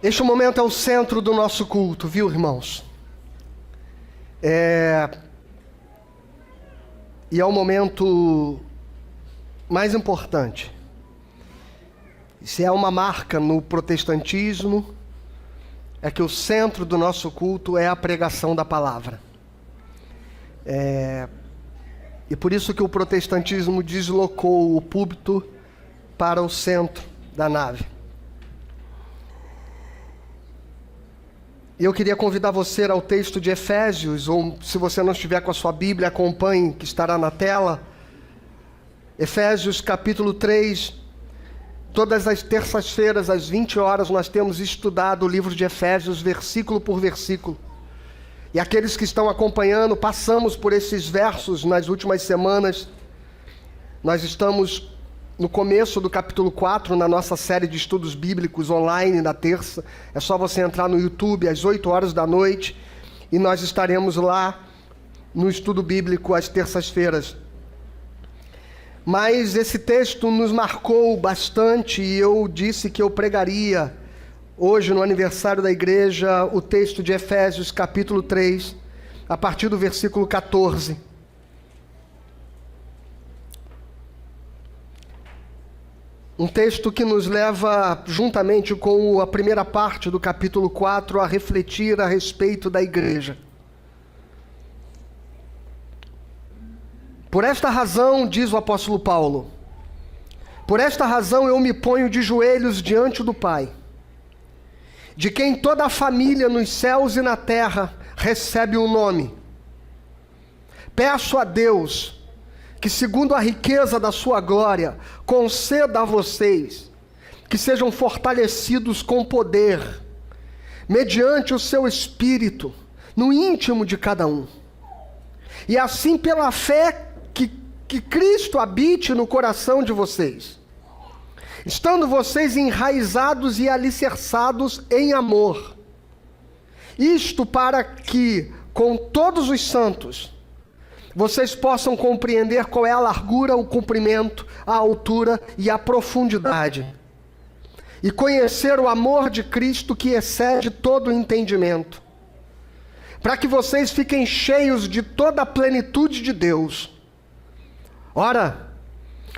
Este momento é o centro do nosso culto, viu, irmãos? E é o momento mais importante. Se é uma marca no protestantismo, é que o centro do nosso culto é a pregação da palavra. E por isso que o protestantismo deslocou o púlpito para o centro da nave. E eu queria convidar você ao texto de Efésios, ou se você não estiver com a sua Bíblia, acompanhe, que estará na tela. Efésios capítulo 3. Todas as terças-feiras, às 20 horas, nós temos estudado o livro de Efésios, versículo por versículo. E aqueles que estão acompanhando, passamos por esses versos nas últimas semanas. Nós estamos no começo do capítulo 4, na nossa série de estudos bíblicos online, na terça. É só você entrar no YouTube às 8 horas da noite, e nós estaremos lá no estudo bíblico às terças-feiras. Mas esse texto nos marcou bastante, e eu disse que eu pregaria hoje, no aniversário da igreja, o texto de Efésios capítulo 3, a partir do versículo 14. Um texto que nos leva, juntamente com a primeira parte do capítulo 4, a refletir a respeito da igreja. Por esta razão, diz o apóstolo Paulo, por esta razão eu me ponho de joelhos diante do Pai, de quem toda a família nos céus e na terra recebe o nome. Peço a Deus que, segundo a riqueza da sua glória, conceda a vocês que sejam fortalecidos com poder, mediante o seu Espírito, no íntimo de cada um. E assim, pela fé, que Cristo habite no coração de vocês, estando vocês enraizados e alicerçados em amor. Isto para que, com todos os santos, vocês possam compreender qual é a largura, o comprimento, a altura e a profundidade, e conhecer o amor de Cristo que excede todo o entendimento, para que vocês fiquem cheios de toda a plenitude de Deus. Ora,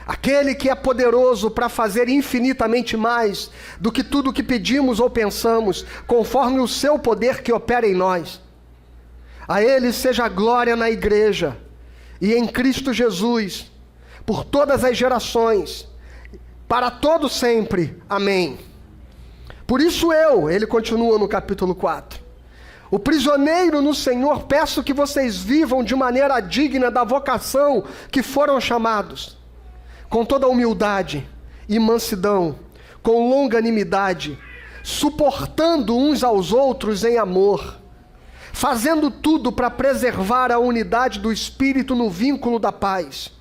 aquele que é poderoso para fazer infinitamente mais do que tudo o que pedimos ou pensamos, conforme o seu poder que opera em nós, a Ele seja a glória na igreja e em Cristo Jesus, por todas as gerações, para todo sempre. Amém. Por isso ele continua no capítulo 4, o prisioneiro no Senhor, peço que vocês vivam de maneira digna da vocação que foram chamados, com toda humildade e mansidão, com longanimidade, suportando uns aos outros em amor, fazendo tudo para preservar a unidade do Espírito no vínculo da paz.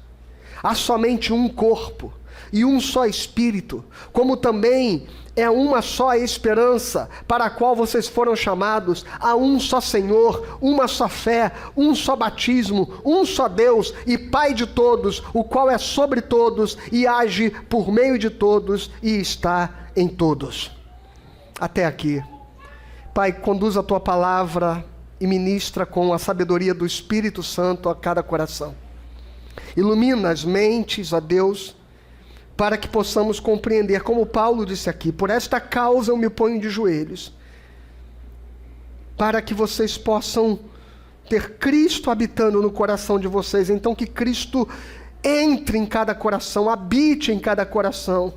Há somente um corpo e um só Espírito, como também é uma só esperança para a qual vocês foram chamados. Há um só Senhor, uma só fé, um só batismo, um só Deus e Pai de todos, o qual é sobre todos e age por meio de todos e está em todos. Até aqui. Pai, conduz a Tua palavra e ministra com a sabedoria do Espírito Santo a cada coração. Ilumina as mentes, ó Deus, para que possamos compreender, como Paulo disse aqui, por esta causa eu me ponho de joelhos, para que vocês possam ter Cristo habitando no coração de vocês. Então que Cristo entre em cada coração, habite em cada coração,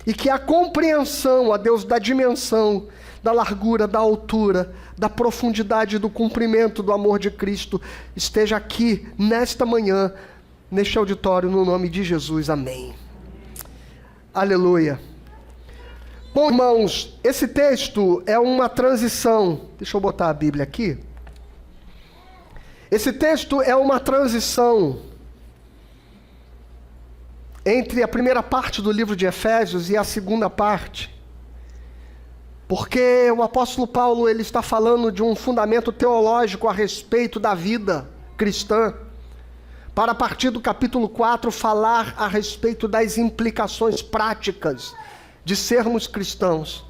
e que a compreensão, ó Deus, da dimensão, da largura, da altura, da profundidade, do comprimento do amor de Cristo, esteja aqui, nesta manhã, neste auditório, no nome de Jesus. Amém. Aleluia. Bom, irmãos, esse texto é uma transição. Deixa eu botar a Bíblia aqui. Esse texto é uma transição entre a primeira parte do livro de Efésios e a segunda parte. Porque o apóstolo Paulo, ele está falando de um fundamento teológico a respeito da vida cristã, para a partir do capítulo 4 falar a respeito das implicações práticas de sermos cristãos.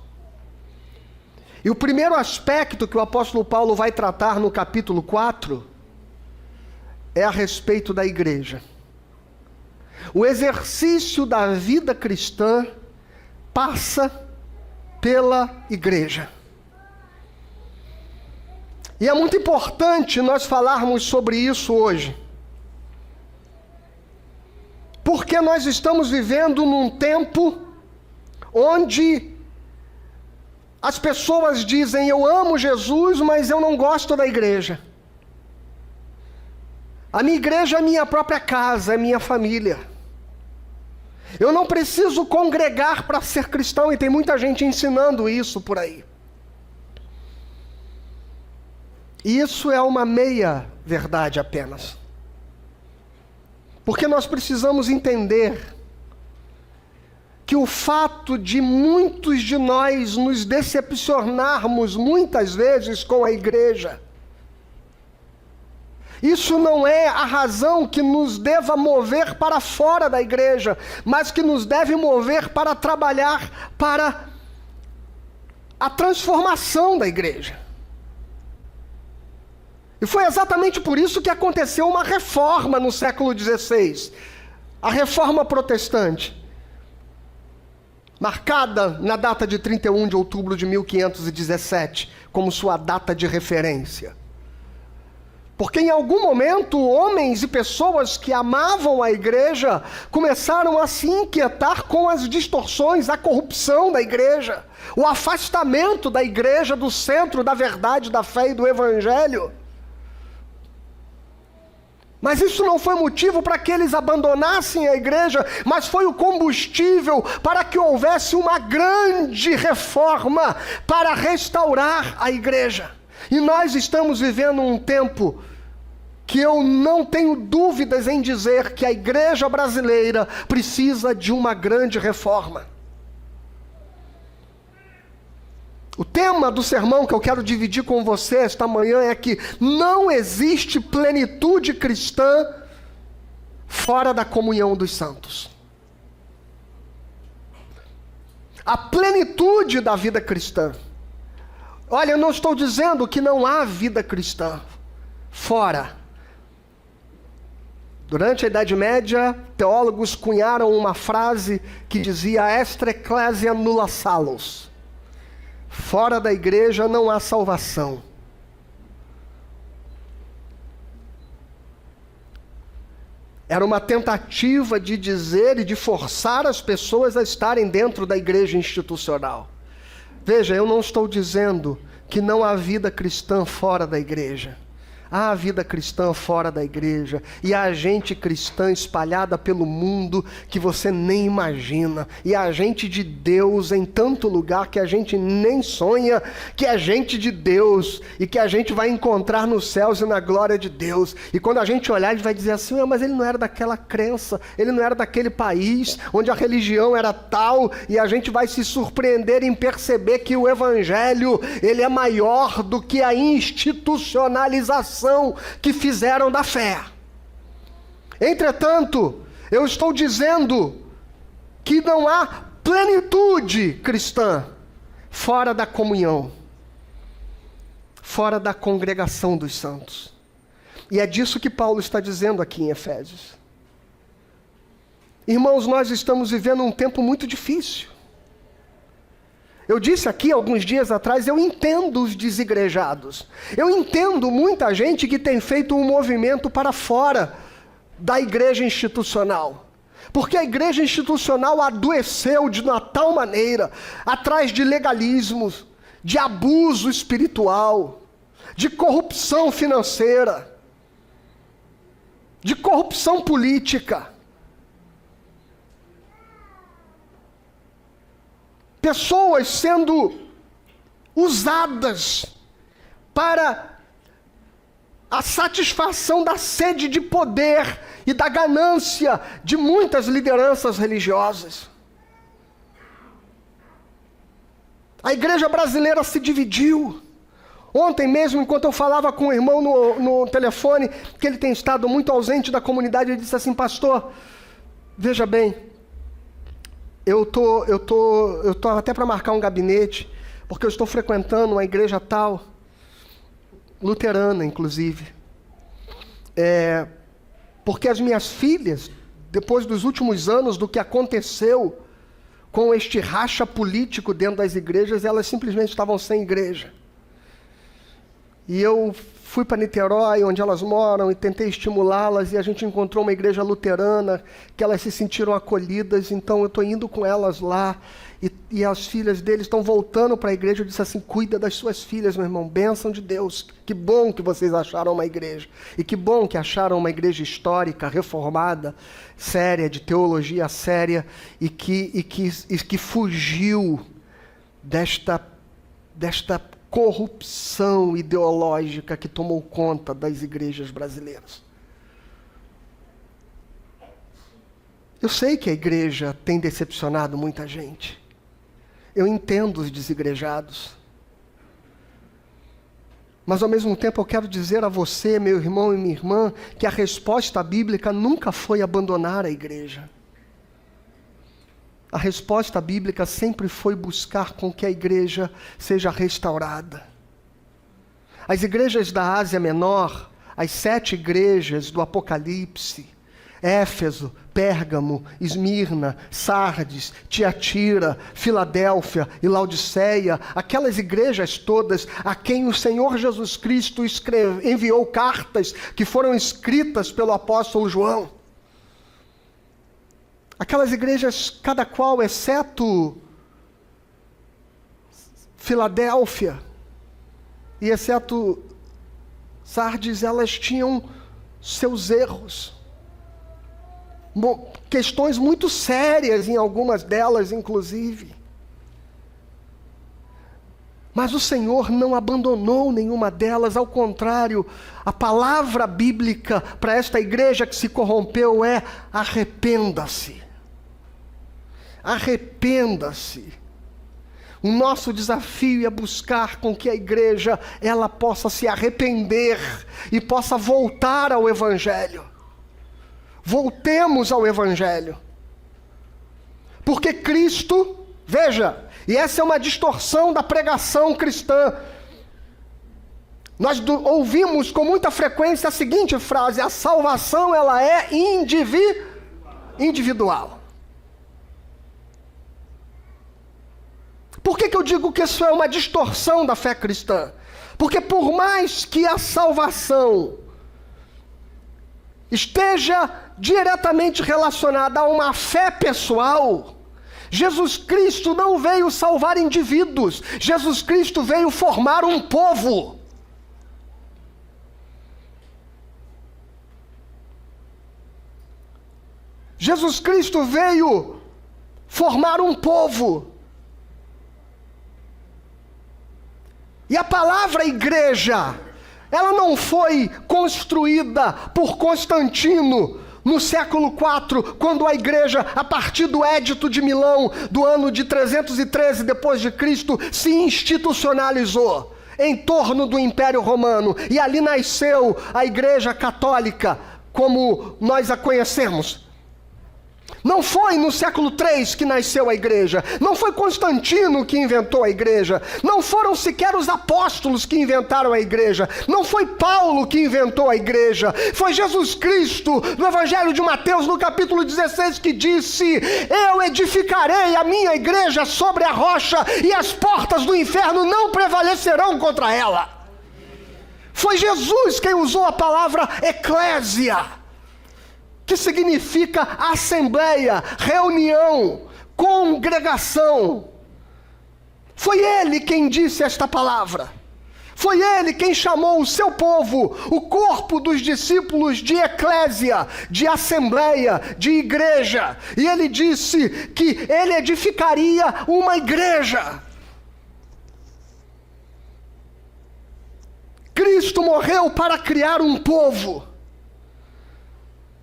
E o primeiro aspecto que o apóstolo Paulo vai tratar no capítulo 4 é a respeito da igreja. O exercício da vida cristã passa pela igreja. E é muito importante nós falarmos sobre isso hoje. Porque nós estamos vivendo num tempo onde as pessoas dizem: eu amo Jesus, mas eu não gosto da igreja. A minha igreja é minha própria casa, é minha família. Eu não preciso congregar para ser cristão, e tem muita gente ensinando isso por aí. E isso é uma meia verdade apenas. Porque nós precisamos entender que o fato de muitos de nós nos decepcionarmos muitas vezes com a igreja, isso não é a razão que nos deva mover para fora da igreja, mas que nos deve mover para trabalhar para a transformação da igreja. E foi exatamente por isso que aconteceu uma reforma no século XVI, a reforma protestante, marcada na data de 31 de outubro de 1517, como sua data de referência. Porque em algum momento, homens e pessoas que amavam a igreja começaram a se inquietar com as distorções, a corrupção da igreja, o afastamento da igreja do centro da verdade, da fé e do evangelho. Mas isso não foi motivo para que eles abandonassem a igreja, mas foi o combustível para que houvesse uma grande reforma para restaurar a igreja. E nós estamos vivendo um tempo que eu não tenho dúvidas em dizer que a igreja brasileira precisa de uma grande reforma. O tema do sermão que eu quero dividir com você esta manhã é que não existe plenitude cristã fora da comunhão dos santos. A plenitude da vida cristã. Olha, eu não estou dizendo que não há vida cristã fora. Durante a Idade Média, teólogos cunharam uma frase que dizia: extra ecclesia nulla salus. Fora da igreja não há salvação. Era uma tentativa de dizer e de forçar as pessoas a estarem dentro da igreja institucional. Veja, eu não estou dizendo que não há vida cristã fora da igreja. Há vida cristã fora da igreja, e há gente cristã espalhada pelo mundo que você nem imagina, e há gente de Deus em tanto lugar que a gente nem sonha que é gente de Deus, e que a gente vai encontrar nos céus e na glória de Deus. E quando a gente olhar, a gente vai dizer assim: mas ele não era daquela crença, ele não era daquele país onde a religião era tal, e a gente vai se surpreender em perceber que o evangelho, ele é maior do que a institucionalização que fizeram da fé. Entretanto, eu estou dizendo que não há plenitude cristã fora da comunhão, fora da congregação dos santos. E é disso que Paulo está dizendo aqui em Efésios. Irmãos, nós estamos vivendo um tempo muito difícil. Eu disse aqui alguns dias atrás, eu entendo os desigrejados. Eu entendo muita gente que tem feito um movimento para fora da igreja institucional. Porque a igreja institucional adoeceu de uma tal maneira, atrás de legalismos, de abuso espiritual, de corrupção financeira, de corrupção política. Pessoas sendo usadas para a satisfação da sede de poder e da ganância de muitas lideranças religiosas. A igreja brasileira se dividiu. Ontem mesmo, enquanto eu falava com o irmão no telefone, que ele tem estado muito ausente da comunidade, ele disse assim: pastor, veja bem, eu tô até para marcar um gabinete, porque eu estou frequentando uma igreja tal, luterana inclusive, porque as minhas filhas, depois dos últimos anos do que aconteceu com este racha político dentro das igrejas, elas simplesmente estavam sem igreja. E eu fui para Niterói, onde elas moram, e tentei estimulá-las, e a gente encontrou uma igreja luterana, que elas se sentiram acolhidas, então eu estou indo com elas lá, e as filhas deles estão voltando para a igreja. Eu disse assim: cuida das suas filhas, meu irmão, bênção de Deus, que bom que vocês acharam uma igreja, e que bom que acharam uma igreja histórica, reformada, séria, de teologia séria, e que fugiu desta corrupção ideológica que tomou conta das igrejas brasileiras. Eu sei que a igreja tem decepcionado muita gente. Eu entendo os desigrejados. Mas ao mesmo tempo eu quero dizer a você, meu irmão e minha irmã, que a resposta bíblica nunca foi abandonar a igreja. A resposta bíblica sempre foi buscar com que a igreja seja restaurada. As igrejas da Ásia Menor, as 7 igrejas do Apocalipse, Éfeso, Pérgamo, Esmirna, Sardes, Tiatira, Filadélfia e Laodiceia, aquelas igrejas todas a quem o Senhor Jesus Cristo enviou cartas que foram escritas pelo apóstolo João. Aquelas igrejas, cada qual, exceto Filadélfia e exceto Sardes, elas tinham seus erros. Questões muito sérias em algumas delas, inclusive. Mas o Senhor não abandonou nenhuma delas, ao contrário, a palavra bíblica para esta igreja que se corrompeu é: arrependa-se. Arrependa-se. O nosso desafio é buscar com que a igreja ela possa se arrepender e possa voltar ao Evangelho. Voltemos ao Evangelho. Porque Cristo, veja, e essa é uma distorção da pregação cristã. Nós ouvimos com muita frequência a seguinte frase: a salvação ela é individual. Por que eu digo que isso é uma distorção da fé cristã? Porque por mais que a salvação esteja diretamente relacionada a uma fé pessoal, Jesus Cristo não veio salvar indivíduos, Jesus Cristo veio formar um povo. Jesus Cristo veio formar um povo. E a palavra igreja, ela não foi construída por Constantino no século IV, quando a igreja, a partir do Édito de Milão, do ano de 313 depois de Cristo, se institucionalizou em torno do Império Romano. E ali nasceu a Igreja Católica, como nós a conhecemos. Não foi no século III que nasceu a igreja, não foi Constantino que inventou a igreja, não foram sequer os apóstolos que inventaram a igreja, não foi Paulo que inventou a igreja, foi Jesus Cristo, no Evangelho de Mateus, no capítulo 16, que disse: eu edificarei a minha igreja sobre a rocha, e as portas do inferno não prevalecerão contra ela. Foi Jesus quem usou a palavra eclésia, que significa assembleia, reunião, congregação. Foi Ele quem disse esta palavra. Foi Ele quem chamou o seu povo, o corpo dos discípulos, de eclésia, de assembleia, de igreja. E Ele disse que Ele edificaria uma igreja. Cristo morreu para criar um povo.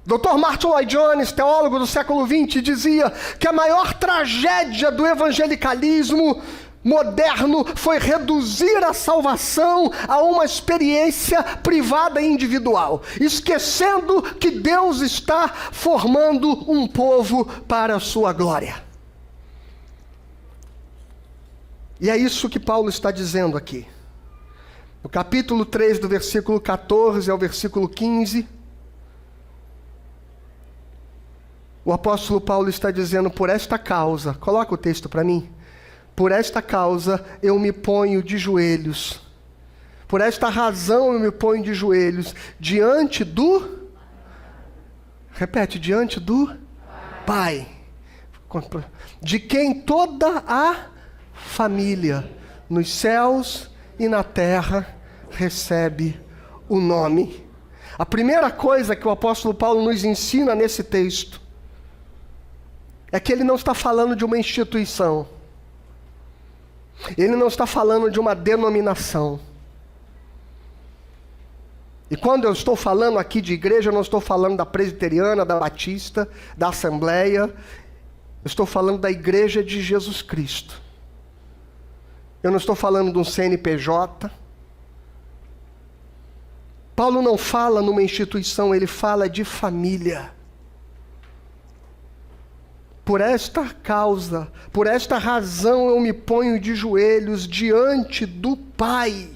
Dr. Martin Lloyd-Jones, teólogo do século XX, dizia que a maior tragédia do evangelicalismo moderno foi reduzir a salvação a uma experiência privada e individual, esquecendo que Deus está formando um povo para a sua glória. E é isso que Paulo está dizendo aqui. No capítulo 3, do versículo 14 ao versículo 15, o apóstolo Paulo está dizendo: por esta causa, coloca o texto para mim. Por esta causa eu me ponho de joelhos. Por esta razão eu me ponho de joelhos diante do... Repete, diante do Pai. De quem toda a família nos céus e na terra recebe o nome. A primeira coisa que o apóstolo Paulo nos ensina nesse texto é que ele não está falando de uma instituição. Ele não está falando de uma denominação. E quando eu estou falando aqui de igreja, eu não estou falando da presbiteriana, da batista, da assembleia. Eu estou falando da igreja de Jesus Cristo. Eu não estou falando de um CNPJ. Paulo não fala numa instituição, ele fala de família. Por esta causa, por esta razão eu me ponho de joelhos diante do Pai.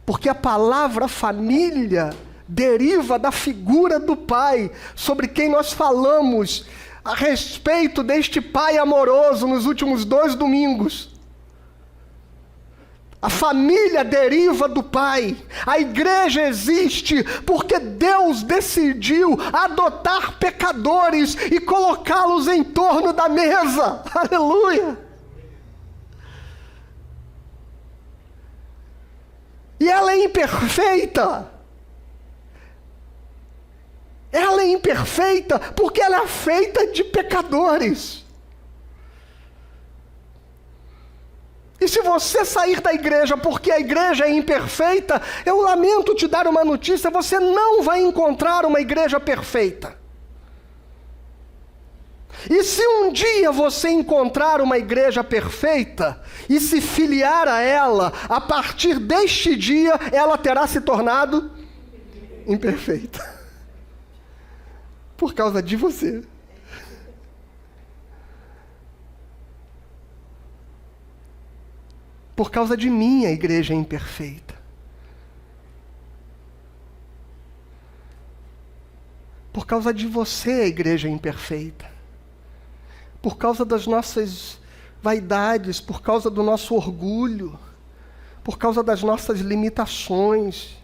Porque a palavra família deriva da figura do Pai, sobre quem nós falamos a respeito deste Pai amoroso nos últimos 2 domingos. A família deriva do Pai. A igreja existe porque Deus decidiu adotar pecadores e colocá-los em torno da mesa. Aleluia! E ela é imperfeita. Ela é imperfeita porque ela é feita de pecadores. E se você sair da igreja porque a igreja é imperfeita, eu lamento te dar uma notícia: você não vai encontrar uma igreja perfeita. E se um dia você encontrar uma igreja perfeita e se filiar a ela, a partir deste dia ela terá se tornado imperfeita. Por causa de você. Por causa de mim a igreja é imperfeita. Por causa de você a igreja é imperfeita. Por causa das nossas vaidades, por causa do nosso orgulho, por causa das nossas limitações,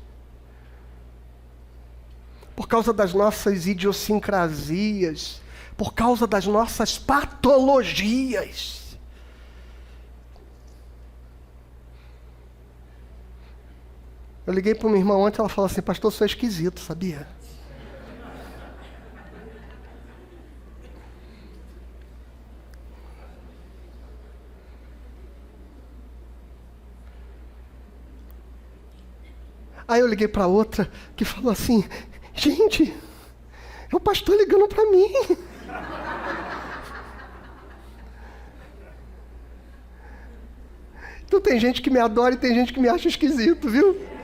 por causa das nossas idiosincrasias, por causa das nossas patologias. Eu liguei para uma irmã ontem, ela falou assim: pastor, você é esquisito, sabia? Aí eu liguei para outra que falou assim: gente, é o pastor ligando para mim. Então tem gente que me adora e tem gente que me acha esquisito, viu?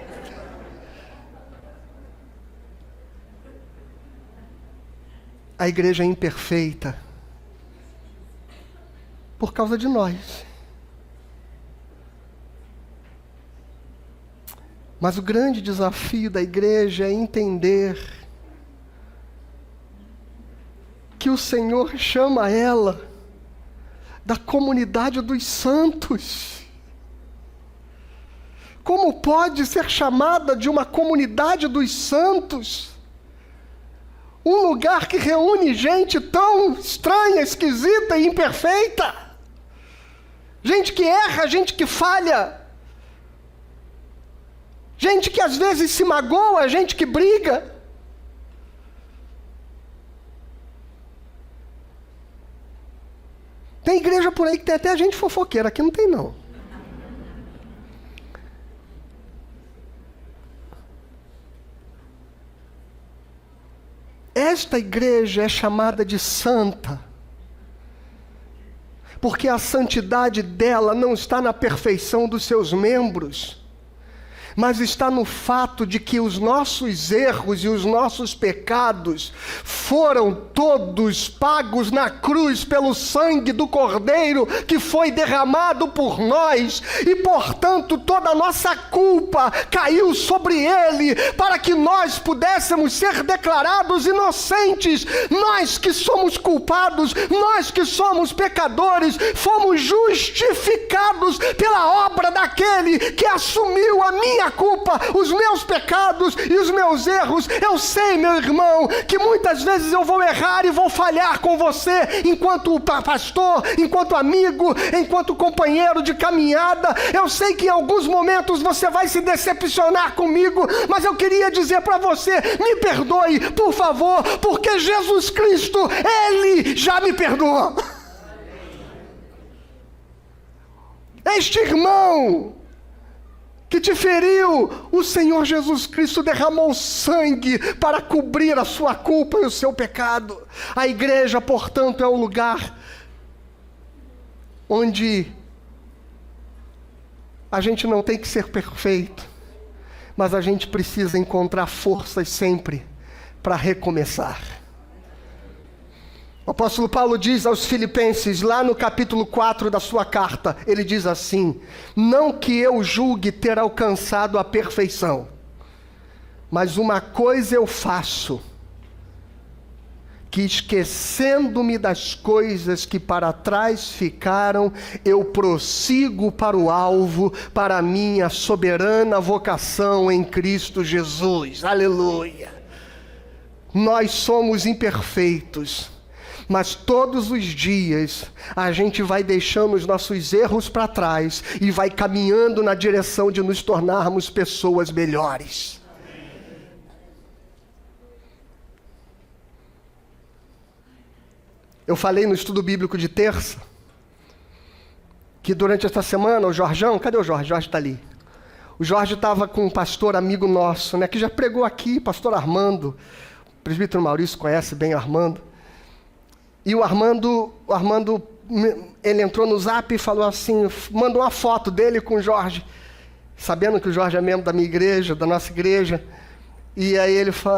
A igreja é imperfeita por causa de nós. Mas o grande desafio da igreja é entender que o Senhor chama ela da comunidade dos santos. Como pode ser chamada de uma comunidade dos santos? Um lugar que reúne gente tão estranha, esquisita e imperfeita. Gente que erra, gente que falha. Gente que às vezes se magoa, gente que briga. Tem igreja por aí que tem até gente fofoqueira, aqui não tem não. Esta igreja é chamada de santa, porque a santidade dela não está na perfeição dos seus membros, mas está no fato de que os nossos erros e os nossos pecados foram todos pagos na cruz pelo sangue do Cordeiro que foi derramado por nós, e portanto toda a nossa culpa caiu sobre ele, para que nós pudéssemos ser declarados inocentes. Nós que somos culpados, nós que somos pecadores, fomos justificados pela obra daquele que assumiu a minha culpa, os meus pecados e os meus erros. Eu sei, meu irmão, que muitas vezes eu vou errar e vou falhar com você, enquanto pastor, enquanto amigo, enquanto companheiro de caminhada. Eu sei que em alguns momentos você vai se decepcionar comigo, mas eu queria dizer para você: me perdoe, por favor, porque Jesus Cristo, Ele já me perdoou. Este irmão que te feriu, o Senhor Jesus Cristo derramou sangue para cobrir a sua culpa e o seu pecado. A igreja, portanto, é o lugar onde a gente não tem que ser perfeito, mas a gente precisa encontrar forças sempre para recomeçar. O apóstolo Paulo diz aos Filipenses, lá no capítulo 4 da sua carta, ele diz assim: não que eu julgue ter alcançado a perfeição, mas uma coisa eu faço, que esquecendo-me das coisas que para trás ficaram, eu prossigo para o alvo, para a minha soberana vocação em Cristo Jesus. Aleluia! Nós somos imperfeitos, mas todos os dias a gente vai deixando os nossos erros para trás e vai caminhando na direção de nos tornarmos pessoas melhores. Eu falei no estudo bíblico de terça que durante esta semana o Jorjão, cadê o Jorge? O Jorge está ali. O Jorge estava com um pastor amigo nosso, que já pregou aqui, pastor Armando. O presbítero Maurício conhece bem o Armando. E o Armando, ele entrou no Zap e falou assim, mandou uma foto dele com o Jorge, sabendo que o Jorge é membro da minha igreja, da nossa igreja. E aí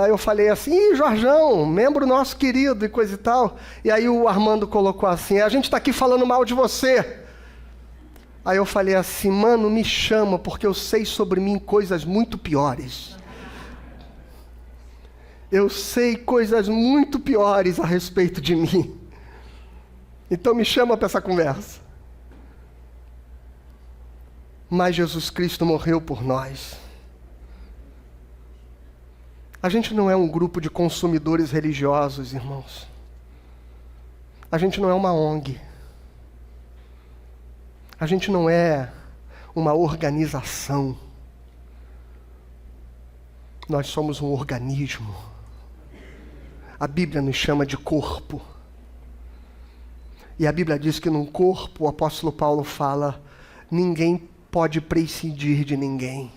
eu falei assim: Jorjão, membro nosso querido e coisa e tal. E aí o Armando colocou assim: a gente está aqui falando mal de você. Aí eu falei assim: mano, me chama, porque eu sei sobre mim coisas muito piores. Eu sei coisas muito piores a respeito de mim. Então me chama para essa conversa. Mas Jesus Cristo morreu por nós. A gente não é um grupo de consumidores religiosos, irmãos. A gente não é uma ONG. A gente não é uma organização. Nós somos um organismo. A Bíblia nos chama de corpo. E a Bíblia diz que num corpo, o apóstolo Paulo fala, ninguém pode prescindir de ninguém.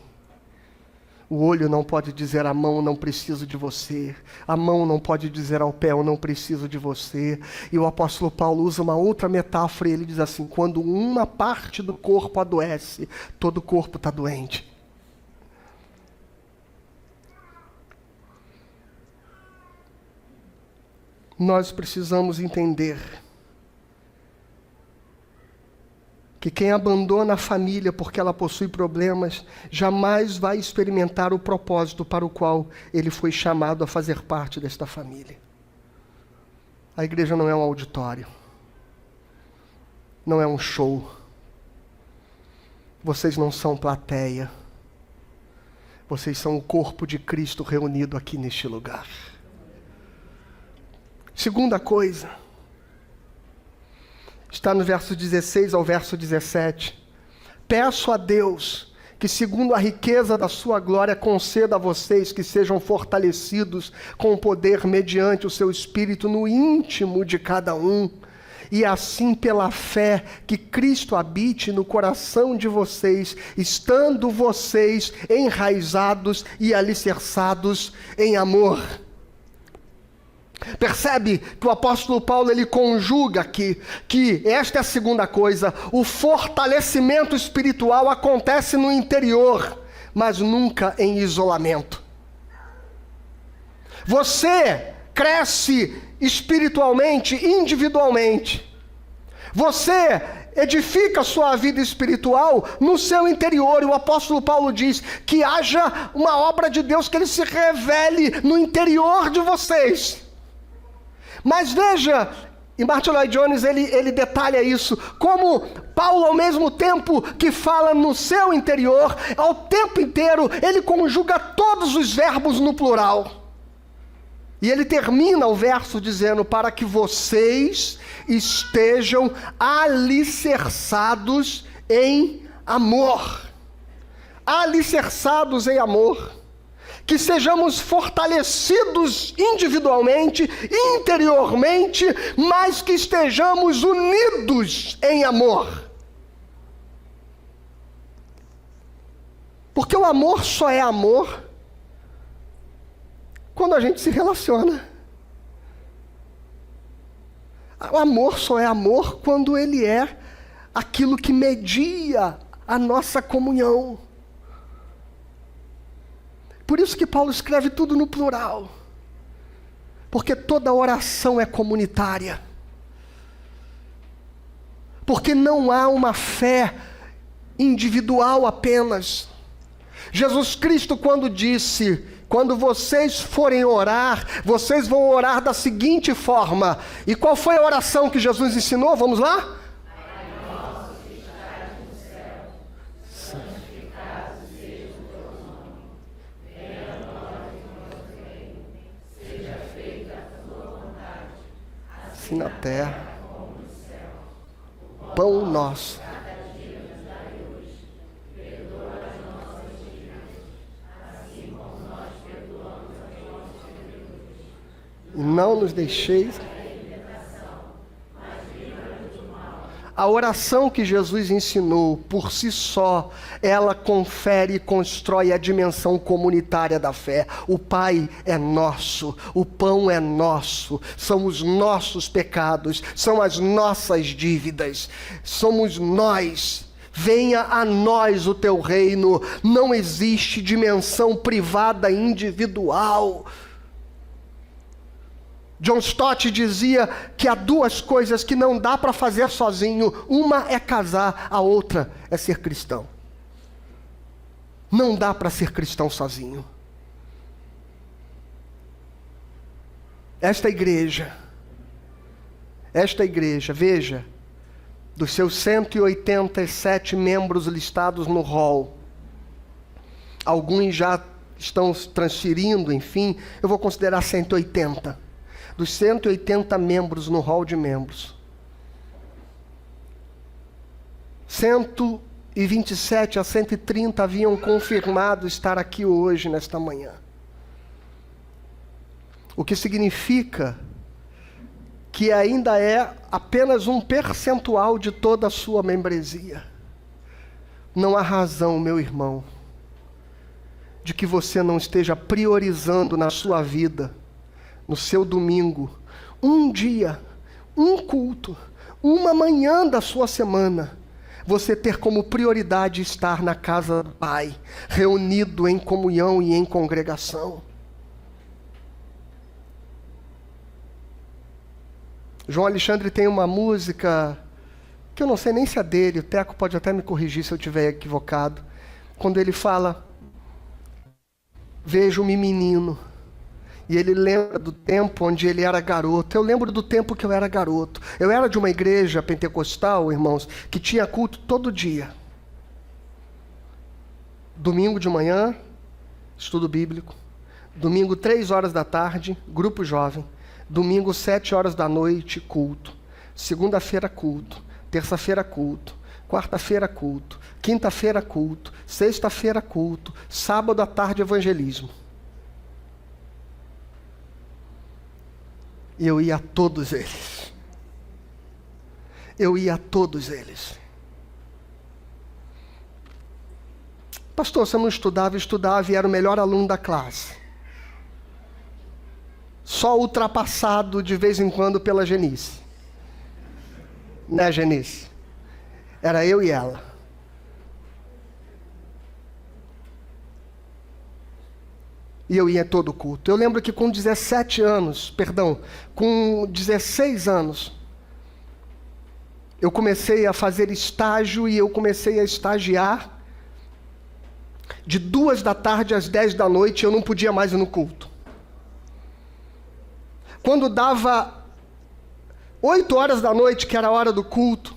O olho não pode dizer à mão, não preciso de você. A mão não pode dizer ao pé, eu não preciso de você. E o apóstolo Paulo usa uma outra metáfora e ele diz assim: quando uma parte do corpo adoece, todo o corpo está doente. Nós precisamos entender que quem abandona a família porque ela possui problemas, jamais vai experimentar o propósito para o qual ele foi chamado a fazer parte desta família. A igreja não é um auditório, não é um show. Vocês não são plateia. Vocês são o corpo de Cristo reunido aqui neste lugar. Segunda coisa, está no verso 16 ao verso 17. Peço a Deus que, segundo a riqueza da sua glória, conceda a vocês que sejam fortalecidos com o poder mediante o seu Espírito no íntimo de cada um, e assim pela fé que Cristo habite no coração de vocês, estando vocês enraizados e alicerçados em amor. Percebe que o apóstolo Paulo ele conjuga aqui que esta é a segunda coisa: o fortalecimento espiritual acontece no interior, mas nunca em isolamento. Você cresce espiritualmente, individualmente. Você edifica a sua vida espiritual no seu interior. E o apóstolo Paulo diz que haja uma obra de Deus, que ele se revele no interior de vocês. Mas veja, e Martin Lloyd Jones ele detalha isso, como Paulo, ao mesmo tempo que fala no seu interior, ao tempo inteiro ele conjuga todos os verbos no plural. E ele termina o verso dizendo: para que vocês estejam alicerçados em amor. Alicerçados em amor. Que sejamos fortalecidos individualmente, interiormente, mas que estejamos unidos em amor. Porque o amor só é amor quando a gente se relaciona. O amor só é amor quando ele é aquilo que media a nossa comunhão. Por isso que Paulo escreve tudo no plural. Porque toda oração é comunitária. Porque não há uma fé individual apenas. Jesus Cristo, quando disse: quando vocês forem orar, vocês vão orar da seguinte forma. E qual foi a oração que Jesus ensinou? Vamos lá? Pai nosso que estás no céu, santificado seja o teu nome. Venha a nós o nosso reino. Seja feita a tua vontade, assim na terra como no céu. O pão nosso. E não nos deixeis. A oração que Jesus ensinou, por si só, ela confere e constrói a dimensão comunitária da fé. O Pai é nosso, o pão é nosso, são os nossos pecados, são as nossas dívidas, somos nós. Venha a nós o teu reino. Não existe dimensão privada individual. John Stott dizia que há duas coisas que não dá para fazer sozinho. Uma é casar, a outra é ser cristão. Não dá para ser cristão sozinho. Esta igreja, veja, dos seus 187 membros listados no hall, alguns já estão transferindo, enfim, eu vou considerar 180. Dos 180 membros no hall de membros, 127 a 130 haviam confirmado estar aqui hoje, nesta manhã. O que significa que ainda é apenas um percentual de toda a sua membresia. Não há razão, meu irmão, de que você não esteja priorizando na sua vida, no seu domingo, um dia, um culto, uma manhã da sua semana, você ter como prioridade estar na casa do Pai, reunido em comunhão e em congregação. João Alexandre tem uma música, que eu não sei nem se é dele, o Teco pode até me corrigir se eu estiver equivocado, quando ele fala: vejo-me menino. E ele lembra do tempo onde ele era garoto. Eu lembro do tempo que eu era garoto. Eu era de uma igreja pentecostal, irmãos, que tinha culto todo dia. Domingo de manhã, estudo bíblico. Domingo, 3 horas da tarde, grupo jovem. Domingo, 7 horas da noite, culto. Segunda-feira, culto. Terça-feira, culto. Quarta-feira, culto. Quinta-feira, culto. Sexta-feira, culto. Sábado à tarde, evangelismo. E eu ia a todos eles. Pastor, você não estudava e era o melhor aluno da classe. Só ultrapassado de vez em quando pela Genice. Né, Genice? Era eu e ela. E eu ia em todo culto. Eu lembro que com 16 anos, eu comecei a fazer estágio e eu comecei a estagiar. De 2 da tarde às 10 da noite eu não podia mais ir no culto. Quando dava 8 horas da noite, que era a hora do culto,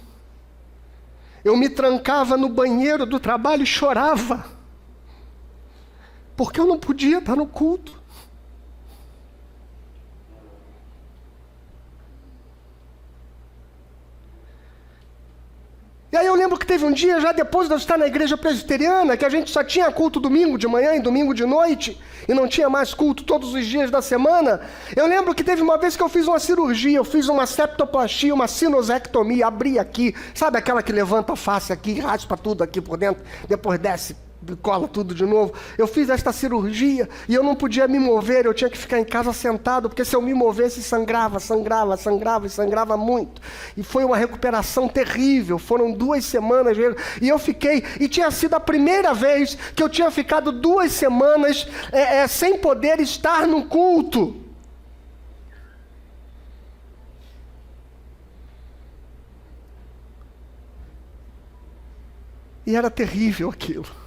eu me trancava no banheiro do trabalho e chorava. Porque eu não podia estar no culto. E aí eu lembro que teve um dia, já depois de eu estar na igreja presbiteriana, que a gente só tinha culto domingo de manhã e domingo de noite, e não tinha mais culto todos os dias da semana. Eu lembro que teve uma vez que eu fiz uma cirurgia, eu fiz uma septoplastia, uma sinusectomia, abri aqui, sabe aquela que levanta a face aqui, raspa tudo aqui por dentro, depois desce, cola tudo de novo. Eu fiz esta cirurgia e eu não podia me mover, eu tinha que ficar em casa sentado, porque se eu me movesse sangrava muito. E foi uma recuperação terrível, foram 2 semanas, e eu fiquei, e tinha sido a primeira vez que eu tinha ficado 2 semanas sem poder estar no culto. E era terrível aquilo.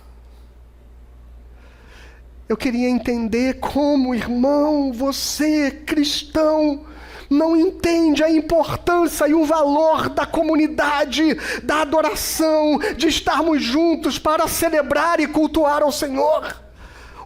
Eu queria entender como, irmão, você, cristão, não entende a importância e o valor da comunidade, da adoração, de estarmos juntos para celebrar e cultuar ao Senhor.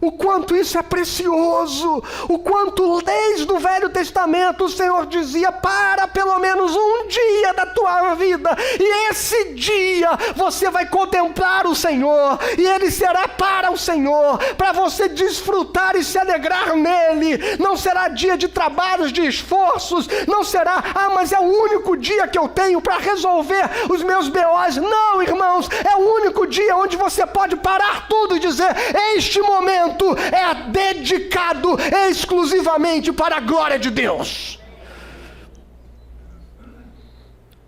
O quanto isso é precioso, o quanto desde o Velho Testamento o Senhor dizia: para pelo menos um dia da tua vida, e esse dia você vai contemplar o Senhor, e ele será para o Senhor, para você desfrutar e se alegrar nele. Não será dia de trabalhos, de esforços, não será, mas é o único dia que eu tenho para resolver os meus BOs. Não, irmãos, é o único dia onde você pode parar tudo e dizer: este momento é dedicado exclusivamente para a glória de Deus.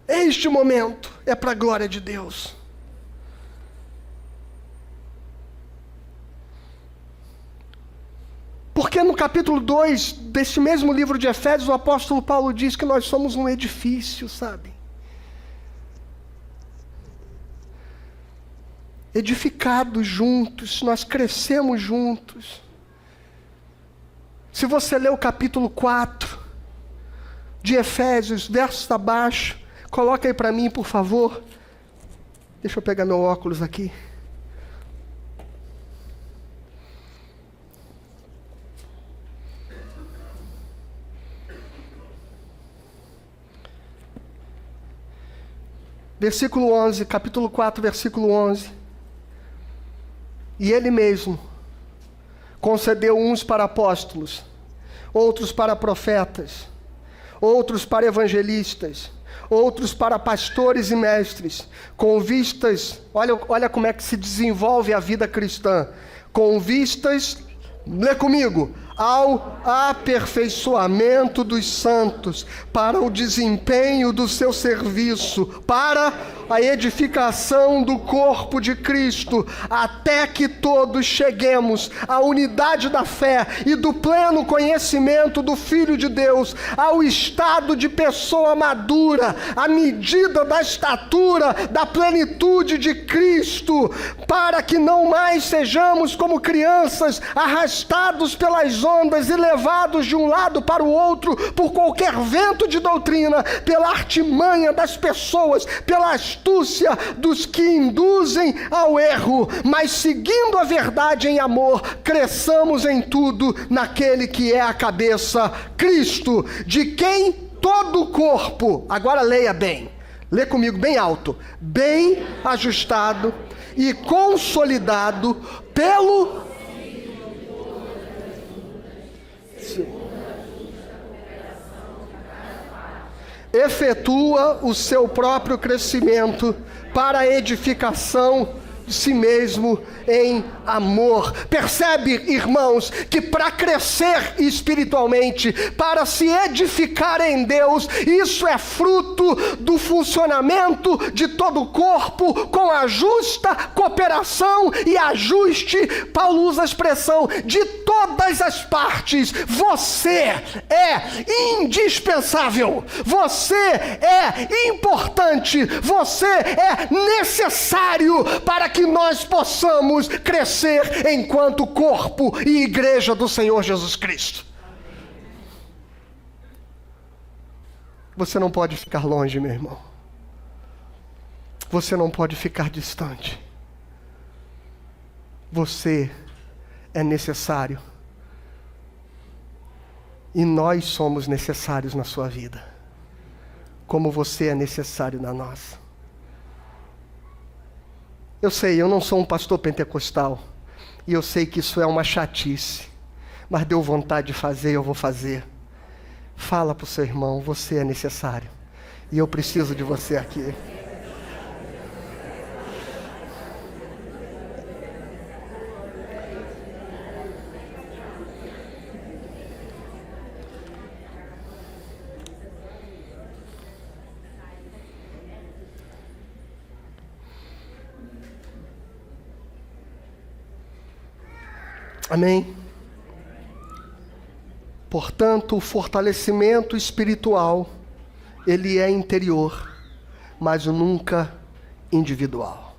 Este momento é para a glória de Deus. Porque no capítulo 2 deste mesmo livro de Efésios, o apóstolo Paulo diz que nós somos um edifício, sabe? Edificados juntos, nós crescemos juntos. Se você ler o capítulo 4 de Efésios, versos abaixo, coloca aí para mim, por favor. Deixa eu pegar meu óculos aqui. Versículo 11, capítulo 4, versículo 11. E ele mesmo concedeu uns para apóstolos, outros para profetas, outros para evangelistas, outros para pastores e mestres, com vistas, olha como é que se desenvolve a vida cristã, com vistas, lê comigo, ao aperfeiçoamento dos santos, para o desempenho do seu serviço, para a edificação do corpo de Cristo, até que todos cheguemos à unidade da fé e do pleno conhecimento do Filho de Deus, ao estado de pessoa madura, à medida da estatura da plenitude de Cristo, para que não mais sejamos como crianças, arrastados pelas ondas e levados de um lado para o outro por qualquer vento de doutrina, pela artimanha das pessoas, pela astúcia dos que induzem ao erro, mas seguindo a verdade em amor, cresçamos em tudo naquele que é a cabeça, Cristo, de quem todo o corpo, agora leia bem, lê comigo bem alto, bem ajustado e consolidado pelo efetua o seu próprio crescimento para a edificação de si mesmo em amor. Percebe, irmãos, que para crescer espiritualmente, para se edificar em Deus, isso é fruto do funcionamento de todo o corpo, com a justa cooperação e ajuste. Paulo usa a expressão de todas as partes. Você é indispensável, você é importante, você é necessário para que nós possamos crescer enquanto corpo e igreja do Senhor Jesus Cristo. Você não pode ficar longe, meu irmão. Você não pode ficar distante. Você é necessário. E nós somos necessários na sua vida, como você é necessário na nossa. Eu sei, eu não sou um pastor pentecostal, e eu sei que isso é uma chatice, mas deu vontade de fazer, eu vou fazer. Fala para o seu irmão, você é necessário, e eu preciso de você aqui. Amém? Portanto, o fortalecimento espiritual, ele é interior, mas nunca individual.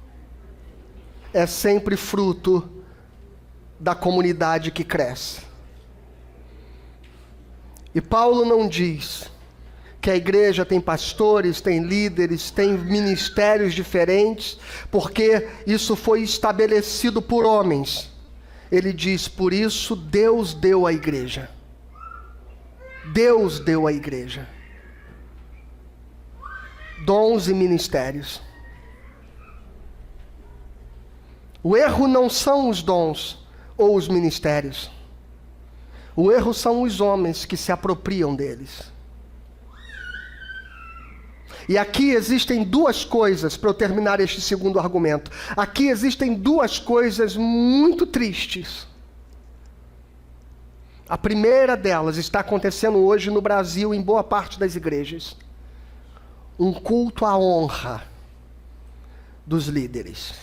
É sempre fruto da comunidade que cresce. E Paulo não diz que a igreja tem pastores, tem líderes, tem ministérios diferentes, porque isso foi estabelecido por homens. Ele diz, por isso Deus deu a igreja. Deus deu a igreja dons e ministérios. O erro não são os dons ou os ministérios. O erro são os homens que se apropriam deles. E aqui existem duas coisas, para eu terminar este segundo argumento. Aqui existem duas coisas muito tristes. A primeira delas está acontecendo hoje no Brasil, em boa parte das igrejas. Um culto à honra dos líderes.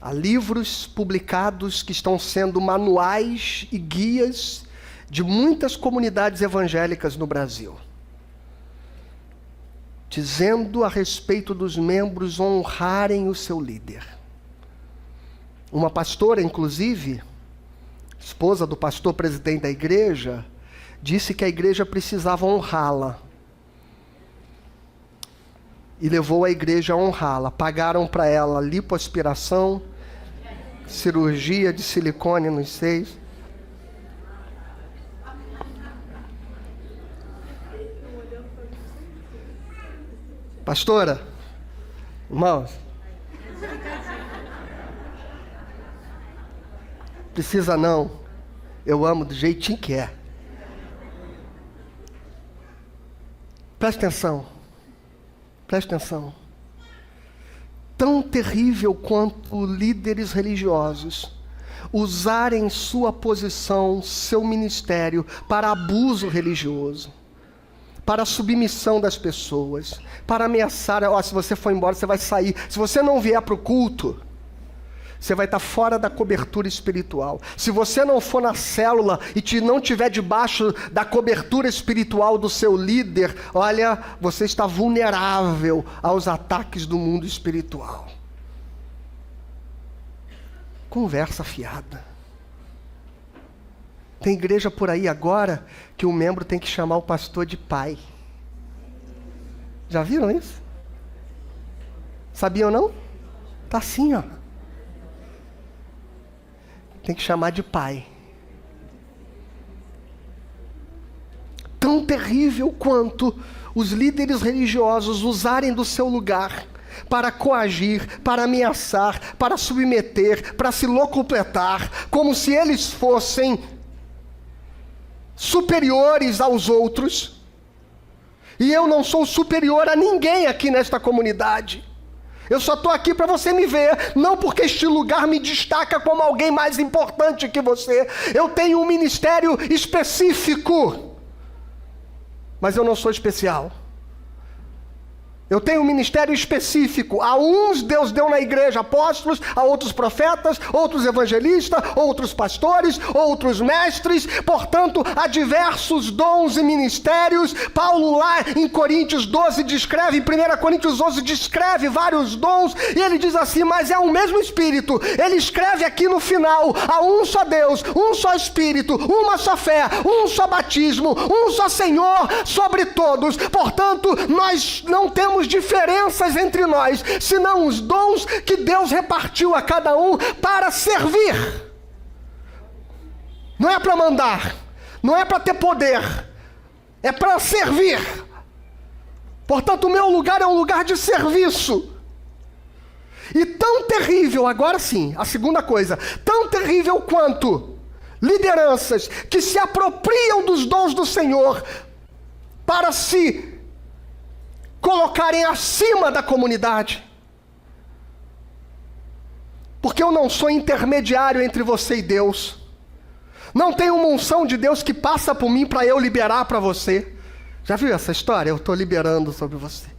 Há livros publicados que estão sendo manuais e guias de muitas comunidades evangélicas no Brasil, dizendo a respeito dos membros honrarem o seu líder. Uma pastora, inclusive, esposa do pastor presidente da igreja, disse que a igreja precisava honrá-la. E levou a igreja a honrá-la. Pagaram para ela lipoaspiração, cirurgia de silicone nos seios. Pastora, irmãos, precisa não, eu amo do jeitinho que é. Preste atenção, preste atenção. Tão terrível quanto líderes religiosos usarem sua posição, seu ministério para abuso religioso, para a submissão das pessoas, para ameaçar, se você for embora, você vai sair. Se você não vier para o culto, você vai estar fora da cobertura espiritual. Se você não for na célula e não estiver debaixo da cobertura espiritual do seu líder, olha, você está vulnerável aos ataques do mundo espiritual. Conversa fiada. Tem igreja por aí agora que o membro tem que chamar o pastor de pai. Já viram isso? Sabiam não? Tá assim, ó. Tem que chamar de pai. Tão terrível quanto os líderes religiosos usarem do seu lugar para coagir, para ameaçar, para submeter, para se locupletar, como se eles fossem superiores aos outros. E eu não sou superior a ninguém aqui nesta comunidade. Eu só estou aqui para você me ver, não porque este lugar me destaca como alguém mais importante que você. Eu tenho um ministério específico, mas eu não sou especial. Eu tenho um ministério específico. A uns Deus deu na igreja apóstolos, a outros profetas, outros evangelistas, outros pastores, outros mestres. Portanto, há diversos dons e ministérios. Paulo lá em Coríntios 12 descreve, em 1 Coríntios 11 descreve vários dons, e ele diz assim, mas é o mesmo Espírito. Ele escreve aqui no final, há um só Deus, um só Espírito, uma só fé, um só batismo, um só Senhor sobre todos. Portanto, nós não temos diferenças entre nós, senão os dons que Deus repartiu a cada um para servir. Não é para mandar, não é para ter poder, é para servir. Portanto, o meu lugar é um lugar de serviço. E tão terrível, agora sim, a segunda coisa, tão terrível quanto lideranças que se apropriam dos dons do Senhor para se colocarem acima da comunidade. Porque eu não sou intermediário entre você e Deus. Não tem uma unção de Deus que passa por mim para eu liberar para você. Já viu essa história? Eu estou liberando sobre você.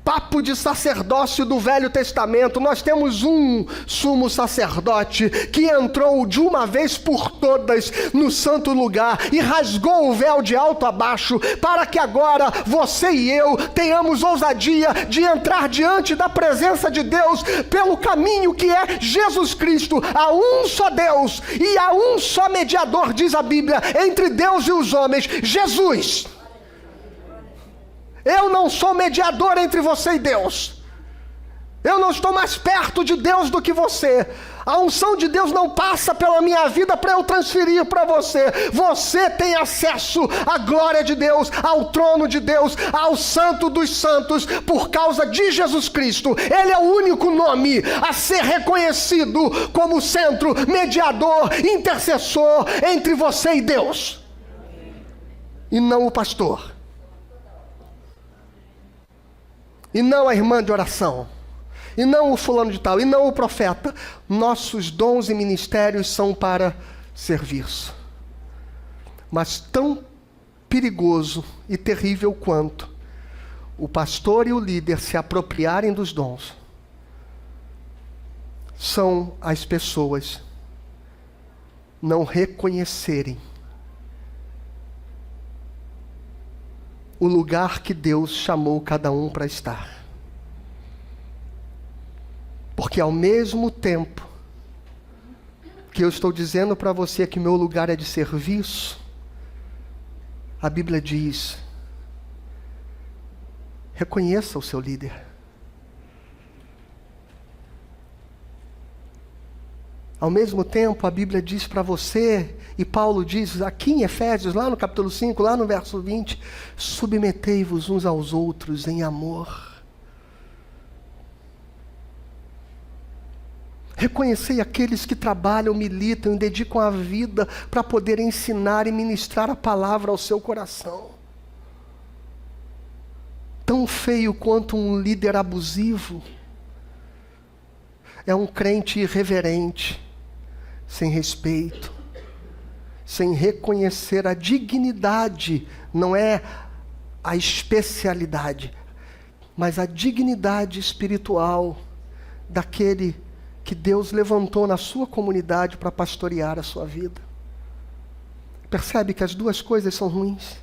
Papo de sacerdócio do Velho Testamento. Nós temos um sumo sacerdote que entrou de uma vez por todas no santo lugar e rasgou o véu de alto a baixo, para que agora você e eu tenhamos ousadia de entrar diante da presença de Deus pelo caminho que é Jesus Cristo. Há um só Deus e há um só mediador, diz a Bíblia, entre Deus e os homens, Jesus. Eu não sou mediador entre você e Deus. Eu não estou mais perto de Deus do que você. A unção de Deus não passa pela minha vida para eu transferir para você. Você tem acesso à glória de Deus, ao trono de Deus, ao Santo dos Santos, por causa de Jesus Cristo. Ele é o único nome a ser reconhecido como centro, mediador, intercessor entre você e Deus. E não o pastor. E não a irmã de oração, e não o fulano de tal, e não o profeta. Nossos dons e ministérios são para serviço. Mas tão perigoso e terrível quanto o pastor e o líder se apropriarem dos dons, são as pessoas não reconhecerem o lugar que Deus chamou cada um para estar. Porque ao mesmo tempo que eu estou dizendo para você que meu lugar é de serviço, a Bíblia diz, reconheça o seu líder. Ao mesmo tempo, a Bíblia diz para você, e Paulo diz aqui em Efésios, lá no capítulo 5, lá no verso 20, submetei-vos uns aos outros em amor. Reconhecei aqueles que trabalham, militam e dedicam a vida para poder ensinar e ministrar a palavra ao seu coração. Tão feio quanto um líder abusivo é um crente irreverente, sem respeito, sem reconhecer a dignidade, não é a especialidade, mas a dignidade espiritual daquele que Deus levantou na sua comunidade para pastorear a sua vida. Percebe que as duas coisas são ruins?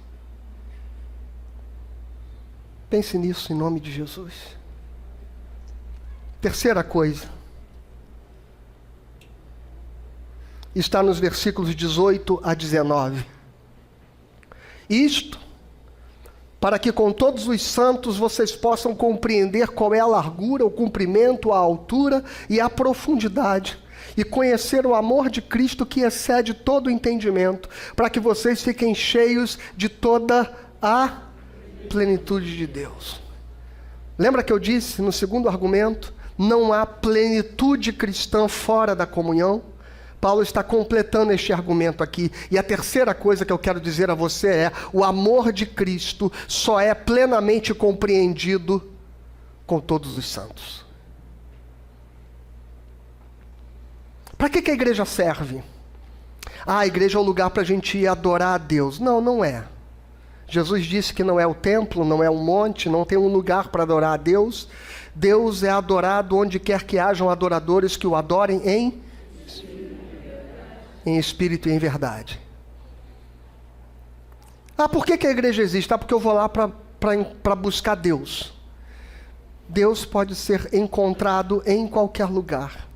Pense nisso em nome de Jesus. Terceira coisa, está nos versículos 18 a 19. Isto, para que com todos os santos vocês possam compreender qual é a largura, o comprimento, a altura e a profundidade, e conhecer o amor de Cristo que excede todo o entendimento, para que vocês fiquem cheios de toda a plenitude de Deus. Lembra que eu disse no segundo argumento, não há plenitude cristã fora da comunhão? Paulo está completando este argumento aqui. E a terceira coisa que eu quero dizer a você é: o amor de Cristo só é plenamente compreendido com todos os santos. Para que a igreja serve? A igreja é o lugar para a gente ir adorar a Deus. Não, não é. Jesus disse que não é o templo, não é um monte, não tem um lugar para adorar a Deus. Deus é adorado onde quer que hajam adoradores que o adorem em espírito e em verdade. Por que a igreja existe? Porque eu vou lá para buscar Deus. Deus pode ser encontrado em qualquer lugar.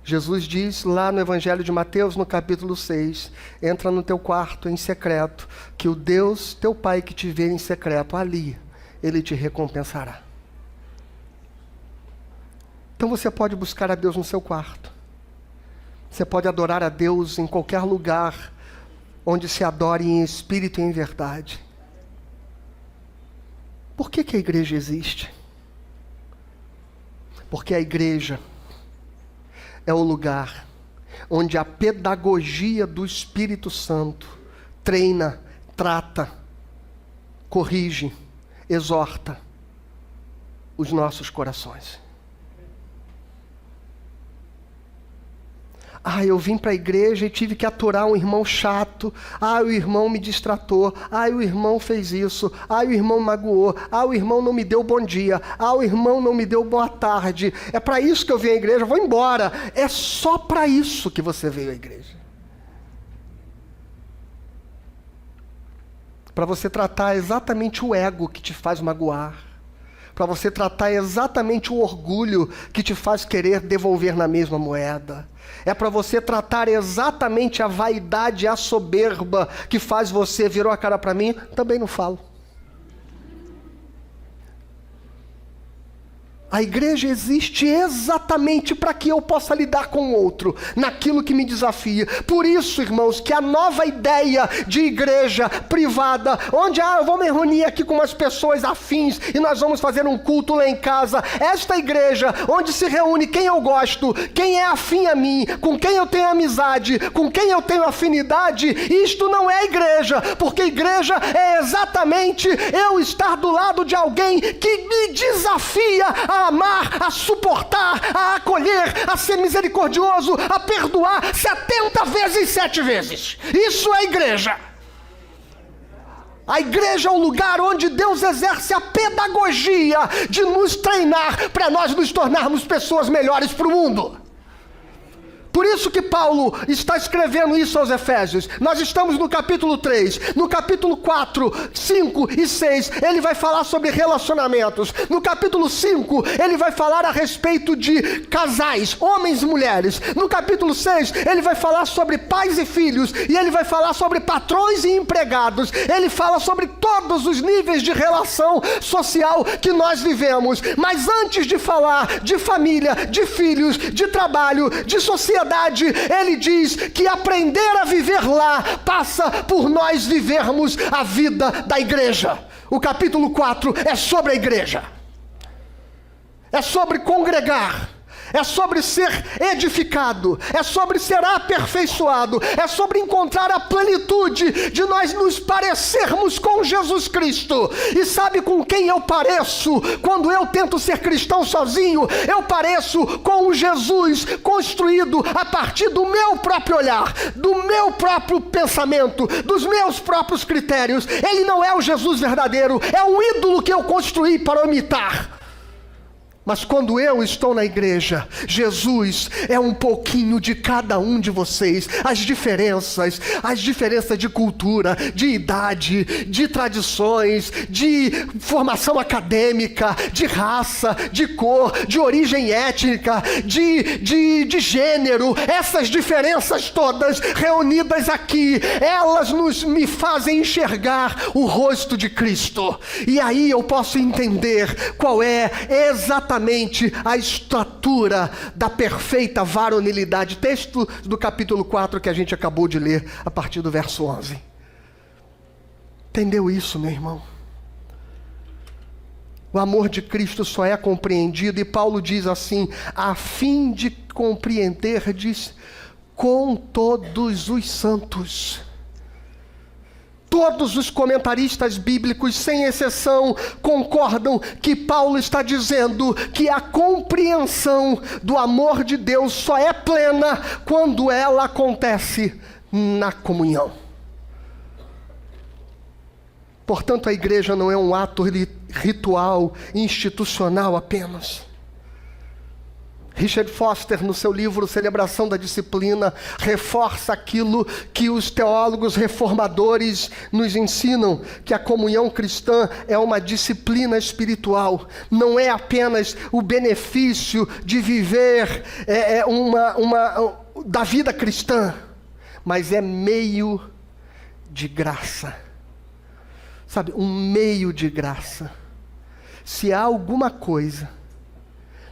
Jesus diz lá no Evangelho de Mateus, no capítulo 6, entra no teu quarto em secreto, que o Deus, teu Pai que te vê em secreto, ali, Ele te recompensará. Então você pode buscar a Deus no seu quarto. Você pode adorar a Deus em qualquer lugar, onde se adore em espírito e em verdade. Por que a igreja existe? Porque a igreja é o lugar onde a pedagogia do Espírito Santo treina, trata, corrige, exorta os nossos corações. Eu vim para a igreja e tive que aturar um irmão chato. O irmão me distratou. O irmão fez isso. O irmão magoou. O irmão não me deu bom dia. O irmão não me deu boa tarde. É para isso que eu vim à igreja, vou embora. É só para isso que você veio à igreja. Para você tratar exatamente o ego que te faz magoar. Para você tratar exatamente o orgulho que te faz querer devolver na mesma moeda. É para você tratar exatamente a vaidade, a soberba que faz você, virou a cara para mim, também não falo. A igreja existe exatamente para que eu possa lidar com o outro, naquilo que me desafia. Por isso, irmãos, que a nova ideia de igreja privada, onde eu vou me reunir aqui com umas pessoas afins e nós vamos fazer um culto lá em casa. Esta igreja, onde se reúne quem eu gosto, quem é afim a mim, com quem eu tenho amizade, com quem eu tenho afinidade, isto não é igreja, porque igreja é exatamente eu estar do lado de alguém que me desafia a amar, a suportar, a acolher, a ser misericordioso, a perdoar 70 vezes 7 vezes. Isso é igreja. A igreja é o lugar onde Deus exerce a pedagogia de nos treinar para nós nos tornarmos pessoas melhores para o mundo. Por isso que Paulo está escrevendo isso aos Efésios. Nós estamos no capítulo 3. No capítulo 4, 5 e 6, ele vai falar sobre relacionamentos. No capítulo 5, ele vai falar a respeito de casais, homens e mulheres. No capítulo 6, ele vai falar sobre pais e filhos. E ele vai falar sobre patrões e empregados. Ele fala sobre todos os níveis de relação social que nós vivemos. Mas antes de falar de família, de filhos, de trabalho, de sociedade, ele diz que aprender a viver lá passa por nós vivermos a vida da igreja. O capítulo 4 é sobre a igreja. É sobre congregar. É sobre ser edificado, é sobre ser aperfeiçoado, é sobre encontrar a plenitude de nós nos parecermos com Jesus Cristo. E sabe com quem eu pareço? Quando eu tento ser cristão sozinho, eu pareço com o Jesus construído a partir do meu próprio olhar, do meu próprio pensamento, dos meus próprios critérios. Ele não é o Jesus verdadeiro, é um ídolo que eu construí para imitar. Mas quando eu estou na igreja, Jesus é um pouquinho de cada um de vocês. As diferenças de cultura, de idade, de tradições, de formação acadêmica, de raça, de cor, de origem étnica, de gênero, essas diferenças todas reunidas aqui, elas me fazem enxergar o rosto de Cristo. E aí eu posso entender qual é exatamente a estatura da perfeita varonilidade. Texto do capítulo 4 que a gente acabou de ler, a partir do verso 11. Entendeu isso, meu irmão? O amor de Cristo só é compreendido, e Paulo diz assim: a fim de compreenderdes com todos os santos. Todos os comentaristas bíblicos, sem exceção, concordam que Paulo está dizendo que a compreensão do amor de Deus só é plena quando ela acontece na comunhão. Portanto, a igreja não é um ato ritual, institucional apenas. Richard Foster, no seu livro Celebração da Disciplina, reforça aquilo que os teólogos reformadores nos ensinam, que a comunhão cristã é uma disciplina espiritual. Não é apenas o benefício de viver da vida cristã, mas é meio de graça. Sabe, um meio de graça. Se há alguma coisa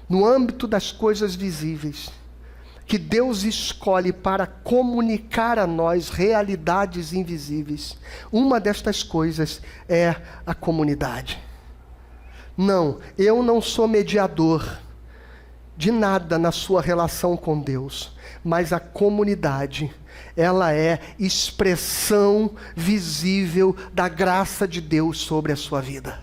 no âmbito das coisas visíveis que Deus escolhe para comunicar a nós realidades invisíveis, uma destas coisas é a comunidade. Não, eu não sou mediador de nada na sua relação com Deus, mas a comunidade, ela é expressão visível da graça de Deus sobre a sua vida.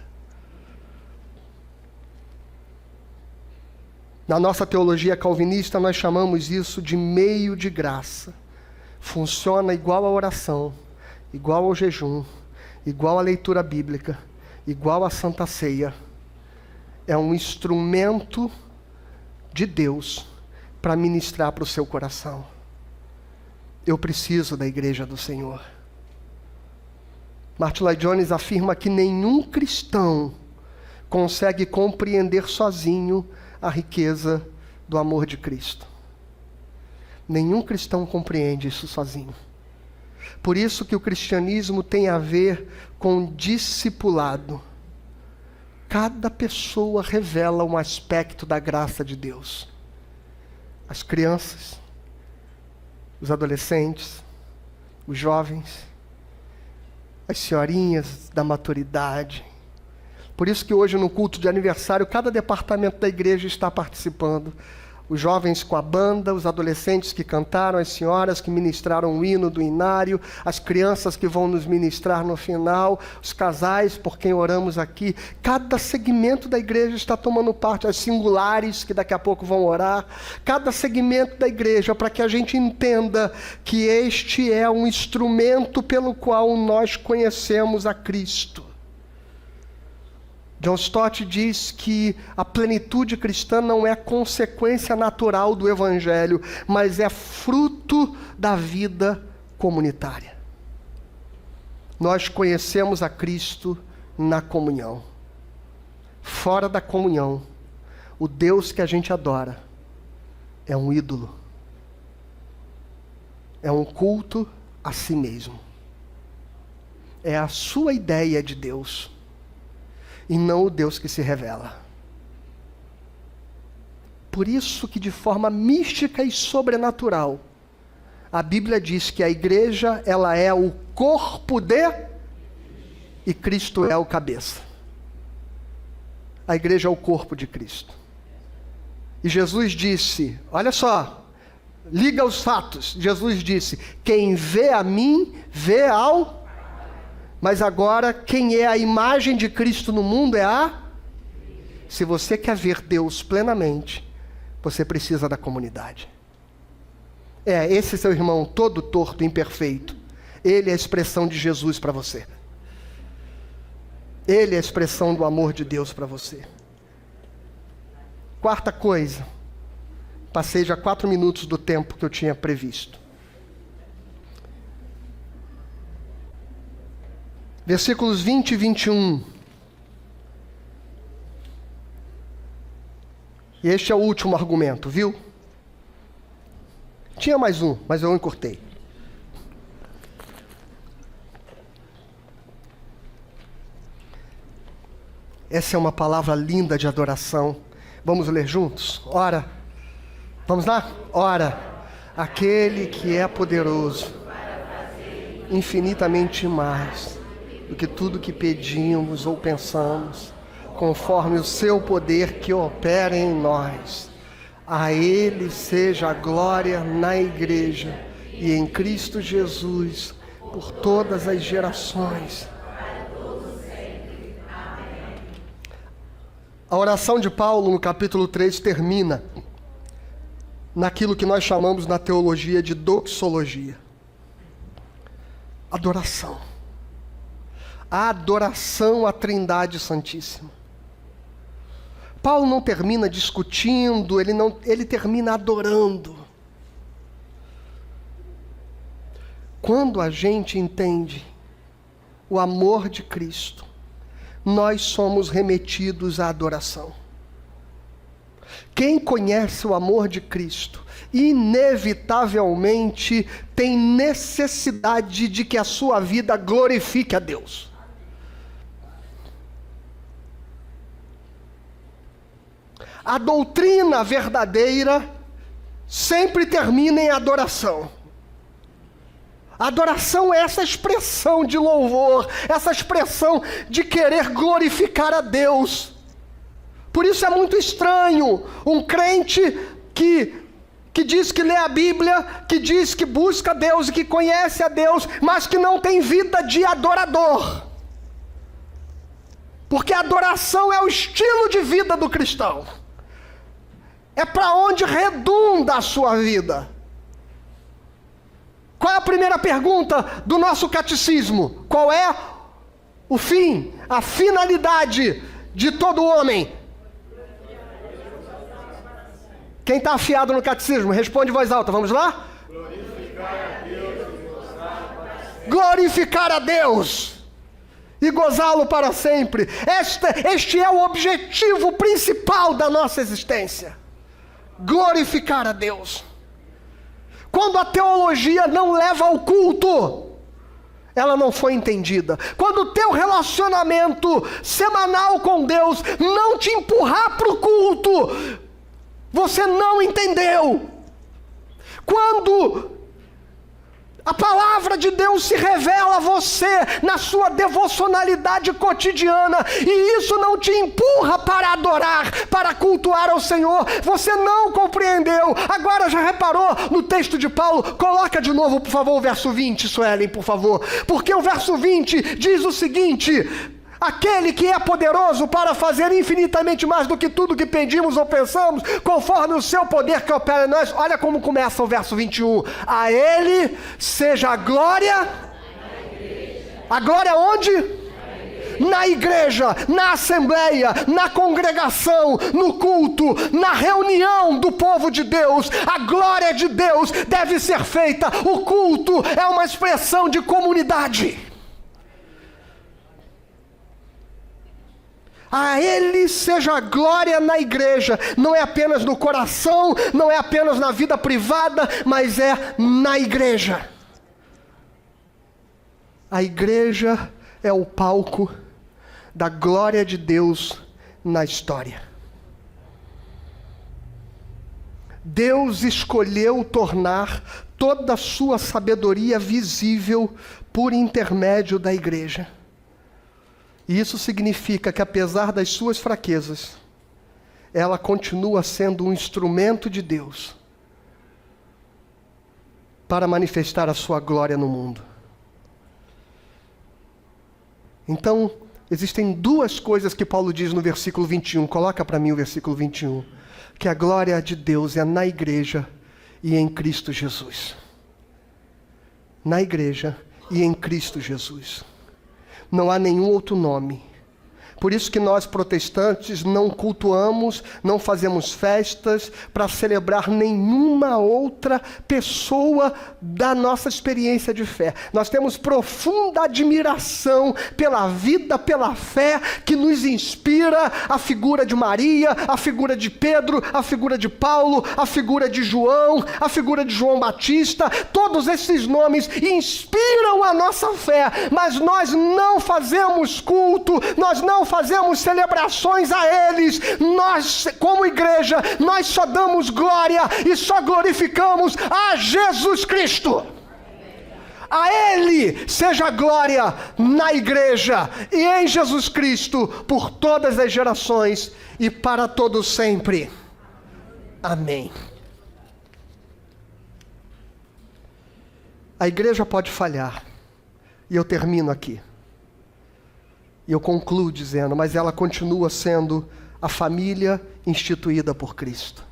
Na nossa teologia calvinista, nós chamamos isso de meio de graça. Funciona igual à oração, igual ao jejum, igual à leitura bíblica, igual à Santa Ceia. É um instrumento de Deus para ministrar para o seu coração. Eu preciso da igreja do Senhor. Martin Lloyd Jones afirma que nenhum cristão consegue compreender sozinho a riqueza do amor de Cristo. Nenhum cristão compreende isso sozinho. Por isso que o cristianismo tem a ver com discipulado. Cada pessoa revela um aspecto da graça de Deus. As crianças, os adolescentes, os jovens, as senhorinhas da maturidade. Por isso que hoje no culto de aniversário, cada departamento da igreja está participando. Os jovens com a banda, os adolescentes que cantaram, as senhoras que ministraram o hino do inário, as crianças que vão nos ministrar no final, os casais por quem oramos aqui. Cada segmento da igreja está tomando parte, as singulares que daqui a pouco vão orar. Cada segmento da igreja, para que a gente entenda que este é um instrumento pelo qual nós conhecemos a Cristo. John Stott diz que a plenitude cristã não é consequência natural do Evangelho, mas é fruto da vida comunitária. Nós conhecemos a Cristo na comunhão. Fora da comunhão, o Deus que a gente adora é um ídolo. É um culto a si mesmo. É a sua ideia de Deus, e não o Deus que se revela. Por isso que de forma mística e sobrenatural, a Bíblia diz que a igreja, ela é o corpo e Cristo é o cabeça. A igreja é o corpo de Cristo. E Jesus disse, olha só, liga os fatos. Jesus disse, quem vê a mim, vê ao... Mas agora, quem é a imagem de Cristo no mundo é a... Se você quer ver Deus plenamente, você precisa da comunidade. Esse seu irmão todo torto, imperfeito, ele é a expressão de Jesus para você. Ele é a expressão do amor de Deus para você. Quarta coisa, passei já 4 minutos do tempo que eu tinha previsto. Versículos 20 e 21. E este é o último argumento, viu? Tinha mais um, mas eu encurtei. Essa é uma palavra linda de adoração. Vamos ler juntos? Ora. Vamos lá? Ora, aquele que é poderoso, infinitamente mais do que tudo que pedimos ou pensamos, conforme o seu poder que opera em nós. A Ele seja a glória na igreja e em Cristo Jesus, por todas as gerações. A oração de Paulo no capítulo 3 termina naquilo que nós chamamos na teologia de doxologia. Adoração. A adoração à Trindade Santíssima. Paulo não termina discutindo, ele termina adorando. Quando a gente entende o amor de Cristo, nós somos remetidos à adoração. Quem conhece o amor de Cristo, inevitavelmente tem necessidade de que a sua vida glorifique a Deus. A doutrina verdadeira sempre termina em adoração. Adoração é essa expressão de louvor, essa expressão de querer glorificar a Deus. Por isso é muito estranho um crente que diz que lê a Bíblia, que diz que busca Deus e que conhece a Deus, mas que não tem vida de adorador. Porque a adoração é o estilo de vida do cristão. É para onde redunda a sua vida. Qual é a primeira pergunta do nosso catecismo? Qual é o fim, a finalidade de todo homem? Quem está afiado no catecismo, responde em voz alta, vamos lá? Glorificar a Deus e gozá-lo para sempre. Glorificar a Deus e gozá-lo para sempre. Este é o objetivo principal da nossa existência. Glorificar a Deus. Quando a teologia não leva ao culto, ela não foi entendida. Quando o teu relacionamento semanal com Deus não te empurrar para o culto, você não entendeu. Quando a palavra de Deus se revela a você na sua devocionalidade cotidiana, e isso não te empurra para adorar, para cultuar ao Senhor, você não compreendeu. Agora já reparou no texto de Paulo? Coloca de novo, por favor, o verso 20, Suelen, por favor. Porque o verso 20 diz o seguinte: aquele que é poderoso para fazer infinitamente mais do que tudo que pedimos ou pensamos, conforme o seu poder que opera em nós. Olha como começa o verso 21. A Ele seja a glória. A glória onde? Na igreja, na assembleia, na congregação, no culto, na reunião do povo de Deus. A glória de Deus deve ser feita. O culto é uma expressão de comunidade. A Ele seja a glória na igreja, não é apenas no coração, não é apenas na vida privada, mas é na igreja. A igreja é o palco da glória de Deus na história. Deus escolheu tornar toda a sua sabedoria visível por intermédio da igreja. E isso significa que, apesar das suas fraquezas, ela continua sendo um instrumento de Deus para manifestar a sua glória no mundo. Então, existem duas coisas que Paulo diz no versículo 21. Coloca para mim o versículo 21. Que a glória de Deus é na igreja e em Cristo Jesus. Na igreja e em Cristo Jesus. Não há nenhum outro nome. Por isso que nós protestantes não cultuamos, não fazemos festas para celebrar nenhuma outra pessoa da nossa experiência de fé. Nós temos profunda admiração pela vida, pela fé que nos inspira a figura de Maria, a figura de Pedro, a figura de Paulo, a figura de João, a figura de João Batista. Todos esses nomes inspiram a nossa fé, mas nós não fazemos culto, nós não fazemos celebrações a eles. Nós, como igreja, nós só damos glória e só glorificamos a Jesus Cristo. A Ele seja a glória na igreja e em Jesus Cristo por todas as gerações e para todos sempre. Amém. A igreja pode falhar, e eu termino aqui. E eu concluo dizendo, mas ela continua sendo a família instituída por Cristo.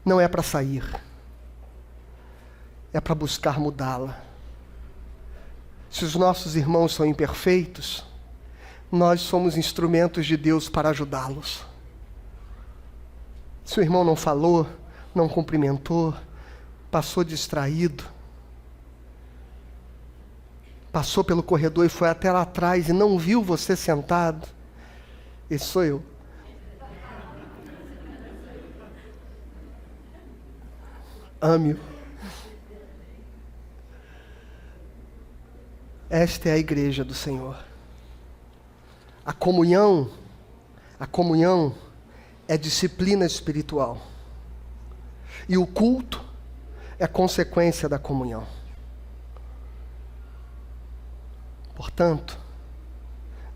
Não é para sair, é para buscar mudá-la. Se os nossos irmãos são imperfeitos, nós somos instrumentos de Deus para ajudá-los. Se o irmão não falou, não cumprimentou, passou distraído, passou pelo corredor e foi até lá atrás e não viu você sentado, esse sou eu. Ame-o. Esta é a igreja do Senhor. A comunhão é disciplina espiritual. E o culto é consequência da comunhão. Portanto,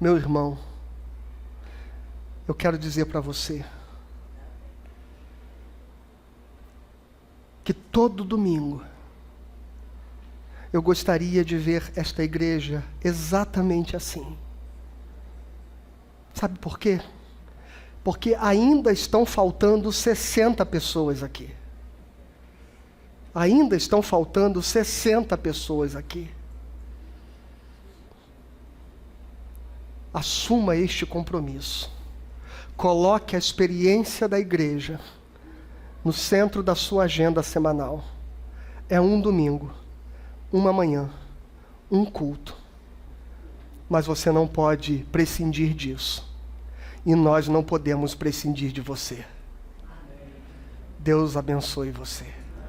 meu irmão, eu quero dizer para você que todo domingo eu gostaria de ver esta igreja exatamente assim. Sabe por quê? Porque ainda estão faltando 60 pessoas aqui. Ainda estão faltando 60 pessoas aqui. Assuma este compromisso. Coloque a experiência da igreja no centro da sua agenda semanal. É um domingo, uma manhã, um culto. Mas você não pode prescindir disso. E nós não podemos prescindir de você. Deus abençoe você.